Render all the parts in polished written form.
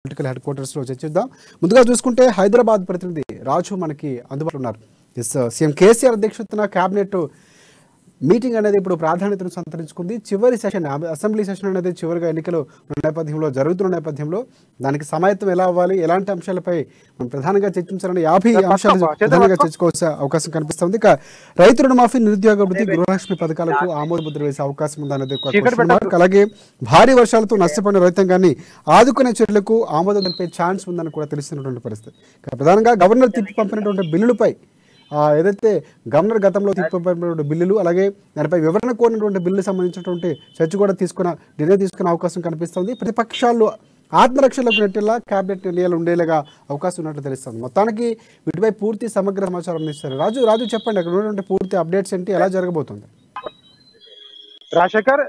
Political head quarters లో చర్చిద్దాం. ముందుగా చూసుకుంటే హైదరాబాద్ ప్రతినిధి రాజు మనకి అందుబాటులో ఉన్నారు. సీఎం కేసీఆర్ అధ్యక్షతన కేబినెట్ మీటింగ్ అనేది ఇప్పుడు ప్రాధాన్యతను సంతరించుకుంది. చివరి సెషన్ అసెంబ్లీ సెషన్ అనేది చివరిగా ఎన్నికలు నేపథ్యంలో జరుగుతున్న నేపథ్యంలో దానికి సమాయత్తం ఎలా అవ్వాలి, ఎలాంటి అంశాలపై మనం ప్రధానంగా చర్చించాలని 50 అంశాలు ప్రధానంగా చర్చించుకోవాల్సిన అవకాశం కనిపిస్తుంది. ఇక రైతు రుణమాఫీ, నిరుద్యోగ వృద్ధి, గృహలక్ష్మి పథకాలకు ఆమోద ముద్ర వేసే అవకాశం ఉందనేది ఒక క్వశ్చన్ మార్క్. అలాగే భారీ వర్షాలతో నష్టపోయిన రైతాంగాన్ని ఆదుకునే చర్యలకు ఆమోదం తెలిపే ఛాన్స్ ఉందని కూడా తెలుస్తున్నటువంటి పరిస్థితి. ప్రధానంగా గవర్నర్ తిప్పి పంపినటువంటి బిల్లులపై ఏదైతే గవర్నర్ గతంలో తీసుకున్నటువంటి బిల్లులు, అలాగే దానిపై వివరణ కోరినటువంటి బిల్లులకు సంబంధించినటువంటి చర్చ కూడా నిర్ణయం తీసుకునే అవకాశం కనిపిస్తుంది. ప్రతిపక్షాలు ఆత్మరక్షణలకు నెట్టేలా కేబినెట్ నిర్ణయాలు ఉండేలాగా అవకాశం ఉన్నట్లు తెలుస్తుంది. మొత్తానికి వీటిపై పూర్తి సమగ్ర సమాచారం అందిస్తారు. రాజు చెప్పండి, అక్కడ ఉన్నటువంటి పూర్తి అప్డేట్స్ ఏంటి, ఎలా జరగబోతుంది? రాజశేఖర్,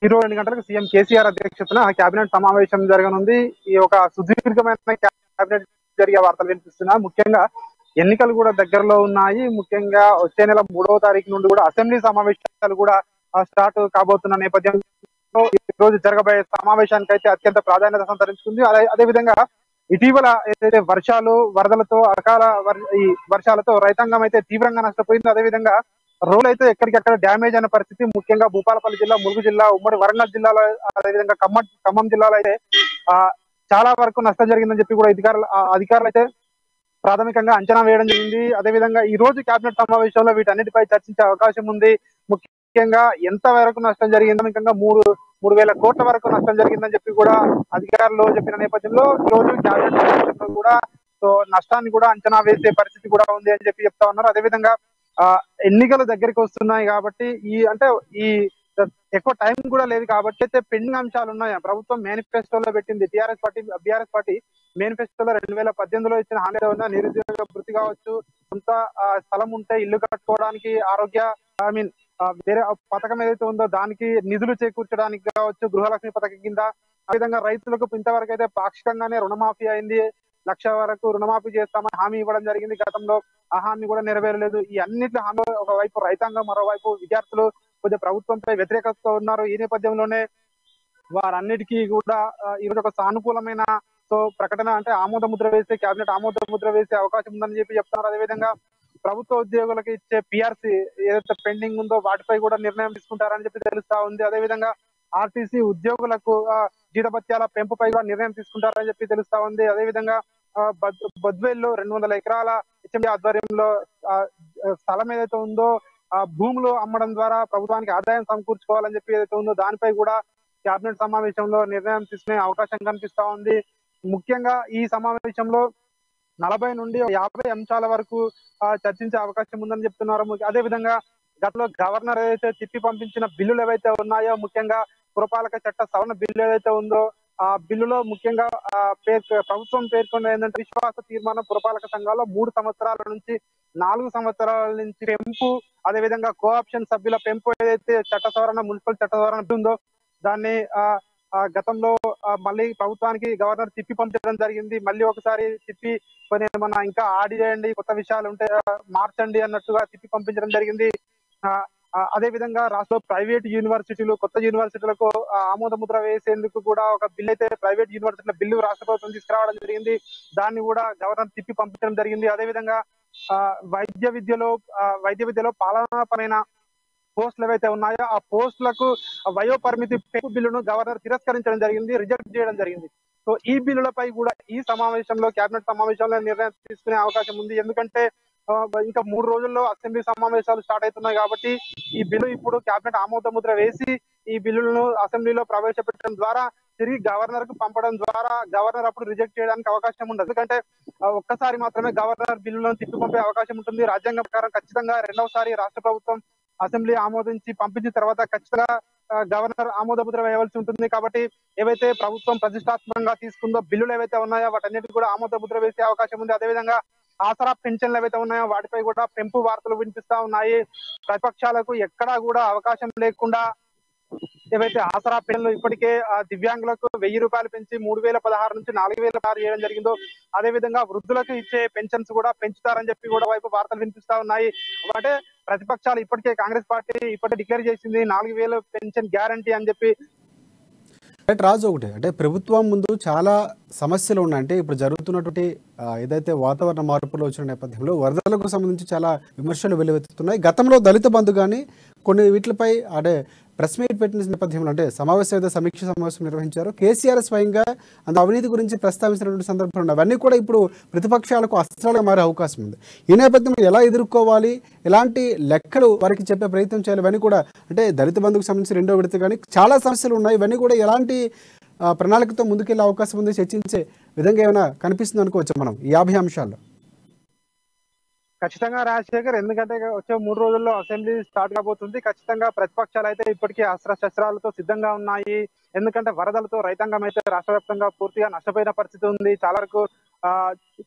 22 గంటలకు సీఎం కేసీఆర్ అధ్యక్షతన కేబినెట్ సమావేశం జరగనుంది. ఈ ఒక సుదీర్ఘమైన కేబినెట్ జరిగే వార్తలు వినిపిస్తున్నా. ముఖ్యంగా ఎన్నికలు కూడా దగ్గరలో ఉన్నాయి. ముఖ్యంగా వచ్చే నెల 3వ తారీఖు నుండి కూడా అసెంబ్లీ సమావేశాలు కూడా స్టార్ట్ కాబోతున్న నేపథ్యంలో ఈ రోజు జరగబోయే సమావేశానికి అయితే అత్యంత ప్రాధాన్యత సంతరించుకుంది. అదేవిధంగా ఇటీవల ఏదైతే వర్షాలు, వరదలతో, ఈ వర్షాలతో రైతాంగం అయితే తీవ్రంగా నష్టపోయింది. అదేవిధంగా రోడ్లు అయితే ఎక్కడికక్కడ డ్యామేజ్ అయిన పరిస్థితి. ముఖ్యంగా భూపాలపల్లి జిల్లా, ములుగు జిల్లా, ఉమ్మడి వరంగల్ జిల్లాలో, అదేవిధంగా ఖమ్మం జిల్లాలో అయితే చాలా వరకు నష్టం జరిగిందని చెప్పి కూడా అధికారులు అయితే ప్రాథమికంగా అంచనా వేయడం జరిగింది. అదేవిధంగా ఈ రోజు కేబినెట్ సమావేశంలో వీటన్నిటిపై చర్చించే అవకాశం ఉంది. ముఖ్యంగా ఎంత వరకు నష్టం జరిగిందో, ముఖ్యంగా 3,000 కోట్ల వరకు నష్టం జరిగిందని చెప్పి కూడా అధికారులు చెప్పిన నేపథ్యంలో ఈ రోజు కేబినెట్ సమావేశంలో కూడా నష్టాన్ని కూడా అంచనా వేసే పరిస్థితి కూడా ఉంది అని చెప్పి చెప్తా ఉన్నారు. అదేవిధంగా ఎన్నికలు దగ్గరికి వస్తున్నాయి కాబట్టి ఈ ఎక్కువ టైం కూడా లేదు కాబట్టి అయితే పెండింగ్ అంశాలు ఉన్నాయి. ప్రభుత్వం మేనిఫెస్టోలో పెట్టింది, బీఆర్ఎస్ పార్టీ మేనిఫెస్టోలో 2018లో ఇచ్చిన హామీలో ఉన్న నిరుద్యోగ వృత్తి కావచ్చు, సొంత స్థలం ఉంటే ఇల్లు కట్టుకోవడానికి, వేరే పథకం ఏదైతే ఉందో దానికి నిధులు చేకూర్చడానికి కావచ్చు, గృహలక్ష్మి పథకం కింద. అదేవిధంగా రైతులకు ఇంతవరకు అయితే పాక్షికంగానే రుణమాఫీ అయింది. 1,00,000 వరకు రుణమాఫీ చేస్తామని హామీ ఇవ్వడం జరిగింది. గతంలో ఆ హామీ కూడా నెరవేరలేదు. ఈ అన్నింటి హామీ ఒకవైపు రైతాంగం, మరోవైపు విద్యార్థులు కొద్దిగా ప్రభుత్వంపై వ్యతిరేకతతో ఉన్నారు. ఈ నేపథ్యంలోనే వారన్నిటికీ కూడా ఈరోజు ఒక సానుకూలమైన ప్రకటన, ఆమోద ముద్ర వేసే, కేబినెట్ ఆమోద ముద్ర వేసే అవకాశం ఉందని చెప్పి చెప్తున్నారు. అదేవిధంగా ప్రభుత్వ ఉద్యోగులకు ఇచ్చే పిఆర్సీ ఏదైతే పెండింగ్ ఉందో వాటిపై కూడా నిర్ణయం తీసుకుంటారని చెప్పి తెలుస్తా ఉంది. అదేవిధంగా ఆర్టీసీ ఉద్యోగులకు జీతభత్యాల పెంపుపై కూడా నిర్ణయం తీసుకుంటారని చెప్పి తెలుస్తా ఉంది. అదేవిధంగా బద్వేల్లో 200 ఎకరాల హెచ్ఎండి ఆధ్వర్యంలో స్థలం ఏదైతే ఉందో భూములు అమ్మడం ద్వారా ప్రభుత్వానికి ఆదాయం సమకూర్చుకోవాలని చెప్పి ఏదైతే ఉందో దానిపై కూడా కేబినెట్ సమావేశంలో నిర్ణయం తీసుకునే అవకాశం కనిపిస్తా ఉంది. ముఖ్యంగా ఈ సమావేశంలో 40 నుండి 50 అంశాల వరకు చర్చించే అవకాశం ఉందని చెప్తున్నారు. అదేవిధంగా గతంలో గవర్నర్ ఏదైతే తిప్పి పంపించిన బిల్లులు ఏవైతే ఉన్నాయో, ముఖ్యంగా పురపాలక చట్ట సవరణ బిల్లు ఏదైతే ఉందో ఆ బిల్లులో ముఖ్యంగా ప్రభుత్వం పేర్కొన్న ఏంటంటే విశ్వాస తీర్మానం పురపాలక సంఘాల్లో 3 సంవత్సరాల నుంచి 4 సంవత్సరాల నుంచి పెంపు, అదేవిధంగా కోఆప్షన్ సభ్యుల పెంపు ఏదైతే చట్ట సవరణ, మున్సిపల్ చట్ట సవరణ ఉందో దాన్ని గతంలో మళ్ళీ ప్రభుత్వానికి గవర్నర్ తిప్పి పంపించడం జరిగింది. మళ్ళీ ఒకసారి తిప్పి కొన్ని ఏమన్నా ఇంకా ఆడి చేయండి, కొత్త విషయాలు ఉంటే మార్చండి అన్నట్టుగా తిప్పి పంపించడం జరిగింది. అదే విధంగా రాష్ట్ర ప్రైవేట్ యూనివర్సిటీలు, కొత్త యూనివర్సిటీలకు ఆమోద ముద్ర వేసేందుకు కూడా ఒక బిల్ అయితే ప్రైవేట్ యూనివర్సిటీల బిల్లు రాష్ట్ర ప్రభుత్వం తీసుకురావడం జరిగింది. దాన్ని కూడా గవర్నర్ తిప్పి పంపించడం జరిగింది. అదేవిధంగా వైద్య విద్యలో పాలనాపరమైన పోస్టులు ఏవైతే ఉన్నాయో ఆ పోస్టులకు వయో పరిమితి పెంపు బిల్లును గవర్నర్ తిరస్కరించడం జరిగింది, రిజెక్ట్ చేయడం జరిగింది. సో ఈ బిల్లులపై కూడా ఈ సమావేశంలో, కేబినెట్ సమావేశంలో నిర్ణయం తీసుకునే అవకాశం ఉంది. ఎందుకంటే ఇంకా 3 రోజుల్లో అసెంబ్లీ సమావేశాలు స్టార్ట్ అవుతున్నాయి కాబట్టి ఈ బిల్లు ఇప్పుడు కేబినెట్ ఆమోద ముద్ర వేసి ఈ బిల్లులను అసెంబ్లీలో ప్రవేశపెట్టడం ద్వారా తిరిగి గవర్నర్ కు పంపడం ద్వారా గవర్నర్ అప్పుడు రిజెక్ట్ చేయడానికి అవకాశం ఉండదు. ఎందుకంటే ఒక్కసారి మాత్రమే గవర్నర్ బిల్లులను తిప్పి పంపే అవకాశం ఉంటుంది. రాజ్యాంగం ప్రకారం ఖచ్చితంగా 2వసారి రాష్ట్ర ప్రభుత్వం అసెంబ్లీ ఆమోదించి పంపించిన తర్వాత ఖచ్చితంగా గవర్నర్ ఆమోద ముద్ర వేయవలసి ఉంటుంది. కాబట్టి ఏవైతే ప్రభుత్వం ప్రతిష్టాత్మకంగా తీసుకుందో బిల్లులు ఏవైతే ఉన్నాయో వాటన్నిటికీ కూడా ఆమోద ముద్ర వేసే అవకాశం ఉంది. అదేవిధంగా ఆసరా పెన్షన్లు ఏవైతే ఉన్నాయో వాటిపై కూడా పెంపు వార్తలు వినిపిస్తా ఉన్నాయి. ప్రతిపక్షాలకు ఎక్కడా కూడా అవకాశం లేకుండా ఏవైతే ఆసరా పెన్షన్లు ఇప్పటికే దివ్యాంగులకు 1,000 రూపాయలు పెంచి 3,016 నుంచి 4,016 చేయడం జరిగిందో, అదే విధంగా వృద్ధులకు ఇచ్చే పెన్షన్స్ కూడా పెంచుతారని చెప్పి కూడా వైపు వార్తలు వినిపిస్తా ఉన్నాయి. అంటే ప్రతిపక్షాలు ఇప్పటికే, కాంగ్రెస్ పార్టీ ఇప్పటికే డిక్లేర్ చేసింది 4,000 పెన్షన్ గ్యారంటీ అని చెప్పి. రైట్ రాజు, ఒకటి అంటే ప్రభుత్వం ముందు చాలా సమస్యలు ఉన్నాయి. అంటే ఇప్పుడు జరుగుతున్నటువంటి ఏదైతే వాతావరణ మార్పులు వచ్చిన నేపథ్యంలో వరదలకు సంబంధించి చాలా విమర్శలు వెల్లువెత్తుతున్నాయి. గతంలో దళిత బంధు కానీ కొన్ని వీటిపై అంటే ప్రెస్ మీట్ పెట్టిన నేపథ్యంలో అంటే సమావేశం ఏదో సమీక్ష సమావేశం నిర్వహించారు. కేసీఆర్ స్వయంగా అంత అవినీతి గురించి ప్రస్తావించినటువంటి సందర్భాలు ఉన్నాయి. అవన్నీ కూడా ఇప్పుడు ప్రతిపక్షాలకు అస్త్రాలుగా మారే అవకాశం ఉంది. ఈ నేపథ్యంలో ఎలా ఎదుర్కోవాలి, ఎలాంటి లెక్కలు వారికి చెప్పే ప్రయత్నం చేయాలి, ఇవన్నీ కూడా అంటే దళిత బంధుకు సంబంధించి రెండో విడత కానీ చాలా సమస్యలు ఉన్నాయి. ఇవన్నీ కూడా ఎలాంటి ప్రణాళికతో ముందుకెళ్లే అవకాశం ఉంది, చర్చించే విధంగా ఏమైనా కనిపిస్తుంది అనుకోవచ్చు మనం ఈ 50 అంశాల్లో? ఖచ్చితంగా రాజశేఖర్, ఎందుకంటే వచ్చే 3 రోజుల్లో అసెంబ్లీ స్టార్ట్ కాబోతుంది. ఖచ్చితంగా ప్రతిపక్షాలు అయితే ఇప్పటికీ అస్త్రశస్త్రాలతో సిద్ధంగా ఉన్నాయి. ఎందుకంటే వరదలతో రైతాంగం అయితే రాష్ట్ర వ్యాప్తంగా పూర్తిగా నష్టపోయిన పరిస్థితి ఉంది. చాలా వరకు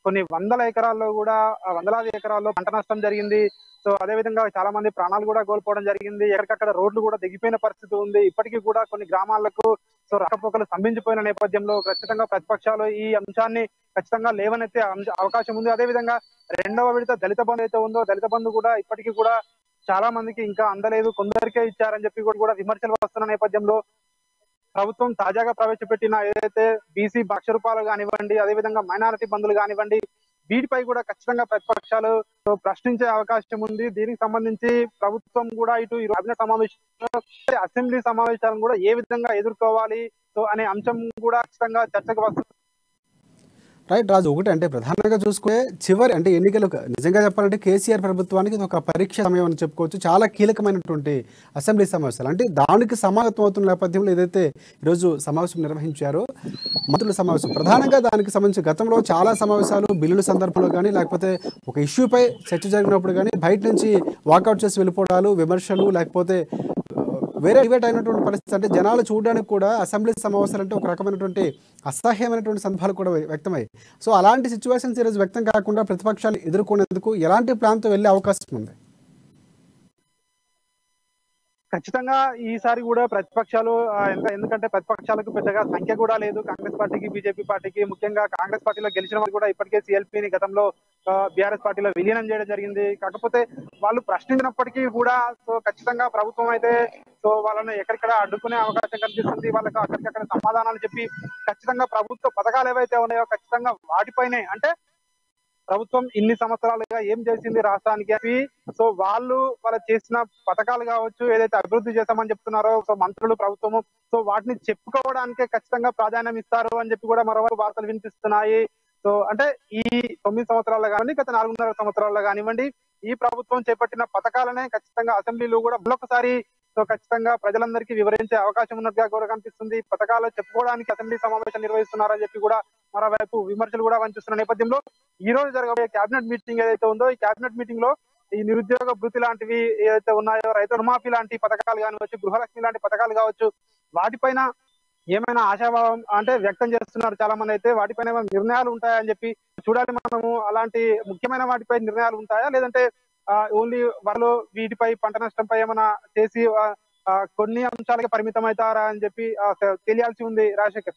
కొన్ని వందల ఎకరాల్లో కూడా వందలాది ఎకరాల్లో పంట నష్టం జరిగింది. సో అదే విధంగా చాలా మంది ప్రాణాలు కూడా కోల్పోవడం జరిగింది. ఎక్కడికక్కడ రోడ్లు కూడా దిగిపోయిన పరిస్థితి ఉంది. ఇప్పటికీ కూడా కొన్ని గ్రామాలకు రాకపోకలు స్తంభించిపోయిన నేపథ్యంలో ఖచ్చితంగా ప్రతిపక్షాలు ఈ అంశాన్ని ఖచ్చితంగా లేవనెత్తే అవకాశం ఉంది. అదే విధంగా రెండవ విడత దళిత బంధు అయితే ఉందో, దళిత బంధు కూడా ఇప్పటికీ కూడా చాలా మందికి ఇంకా అందలేదు, కొందరికే ఇచ్చారని చెప్పి కూడా విమర్శలు వస్తున్న నేపథ్యంలో ప్రభుత్వం తాజాగా ప్రవేశపెట్టిన ఏదైతే బీసీ 1,00,000 రూపాయలు కానివ్వండి, అదేవిధంగా మైనారిటీ బంధులు కానివ్వండి, వీటిపై కూడా ఖచ్చితంగా ప్రతిపక్షాలు ప్రశ్నించే అవకాశం ఉంది. దీనికి సంబంధించి ప్రభుత్వం కూడా ఇటు ఈ కేబినెట్ సమావేశంలో అసెంబ్లీ సమావేశాలను కూడా ఏ విధంగా ఎదుర్కోవాలి అనే అంశం కూడా ఖచ్చితంగా చర్చకు వస్తుంది. రైట్ రాజు, ఒకటి అంటే ప్రధానంగా చూసుకుంటే చివరి అంటే ఎన్నికలు నిజంగా చెప్పాలంటే కేసీఆర్ ప్రభుత్వానికి ఇది ఒక పరీక్ష సమయం అని చెప్పుకోవచ్చు. చాలా కీలకమైనటువంటి అసెంబ్లీ సమావేశాలు, అంటే దానికి సమాగతం అవుతున్న నేపథ్యంలో ఏదైతే ఈరోజు సమావేశం నిర్వహించారో మంత్రుల సమావేశం, ప్రధానంగా దానికి సంబంధించి గతంలో చాలా సమావేశాలు బిల్లుల సందర్భంలో కానీ లేకపోతే ఒక ఇష్యూపై చర్చ జరిగినప్పుడు కానీ బయట నుంచి వాకౌట్ చేసి వెళ్ళిపోవడాలు, విమర్శలు, లేకపోతే వేరే డిబేట్ అయినటువంటి పరిస్థితి, అంటే జనాలు చూడడానికి కూడా అసెంబ్లీ సమావేశాలు అంటే ఒక రకమైనటువంటి అసహ్యమైనటువంటి సందర్భాలు కూడా వ్యక్తమయ్యాయి. సో అలాంటి సిచ్యువేషన్స్ ఈరోజు వ్యక్తం కాకుండా ప్రతిపక్షాలు ఎదుర్కొనేందుకు ఎలాంటి ప్లాన్తో వెళ్ళే అవకాశం ఉంది? ఖచ్చితంగా ఈసారి కూడా ప్రతిపక్షాలు ఎందుకంటే ప్రతిపక్షాలకు పెద్దగా సంఖ్య కూడా లేదు. కాంగ్రెస్ పార్టీకి, బీజేపీ పార్టీకి, ముఖ్యంగా కాంగ్రెస్ పార్టీలో గెలిచిన వాళ్ళు కూడా ఇప్పటికే సిఎల్పీని గతంలో బీఆర్ఎస్ పార్టీలో విలీనం చేయడం జరిగింది. కాకపోతే వాళ్ళు ప్రశ్నించినప్పటికీ కూడా ఖచ్చితంగా ప్రభుత్వం అయితే వాళ్ళని ఎక్కడిక్కడ అడ్డుకునే అవకాశం కనిపిస్తుంది. వాళ్ళకి అక్కడికక్కడ సమాధానాలు చెప్పి ఖచ్చితంగా ప్రభుత్వ పథకాలు ఏవైతే ఉన్నాయో ఖచ్చితంగా వాటిపైనే, అంటే ప్రభుత్వం ఇన్ని సంవత్సరాలుగా ఏం చేసింది రాష్ట్రానికి అని వాళ్ళు చేసిన పథకాలు కావచ్చు, ఏదైతే అభివృద్ధి చేస్తామని చెప్తున్నారో మంత్రులు, ప్రభుత్వము వాటిని చెప్పుకోవడానికే ఖచ్చితంగా ప్రాధాన్యం ఇస్తారు అని చెప్పి కూడా మరోవైపు వార్తలు వినిపిస్తున్నాయి. అంటే ఈ 9 సంవత్సరాల్లో కానివ్వండి, గత 4.5 సంవత్సరాల్లో కానివ్వండి, ఈ ప్రభుత్వం చేపట్టిన పథకాలనే ఖచ్చితంగా అసెంబ్లీలో కూడా మరొకసారి ఖచ్చితంగా ప్రజలందరికీ వివరించే అవకాశం ఉన్నట్టుగా కూడా కనిపిస్తుంది. పథకాలు చెప్పుకోవడానికి అసెంబ్లీ సమావేశం నిర్వహిస్తున్నారని చెప్పి కూడా మరోవైపు విమర్శలు కూడా కనిపిస్తున్న నేపథ్యంలో ఈ రోజు జరగబోయే కేబినెట్ మీటింగ్ ఏదైతే ఉందో, ఈ కేబినెట్ మీటింగ్ లో ఈ నిరుద్యోగ భృతి లాంటివి ఏదైతే ఉన్నాయో, రైతు రుణమాఫీ లాంటి పథకాలు కానివచ్చు, గృహలక్ష్మి లాంటి పథకాలు కావచ్చు, వాటిపైన ఏమైనా ఆశాభావం అంటే వ్యక్తం చేస్తున్నారు చాలా మంది. అయితే వాటిపైన ఏమైనా నిర్ణయాలు ఉంటాయని చెప్పి చూడాలి మనము. అలాంటి ముఖ్యమైన వాటిపై నిర్ణయాలు ఉంటాయా, లేదంటే ఓన్లీ వాళ్ళు వీటిపై పంట నష్టంపై ఏమైనా చేసి కొన్ని అంశాలకి పరిమితం అవుతారా అని చెప్పి తెలియాల్సి ఉంది రాజశేఖర్.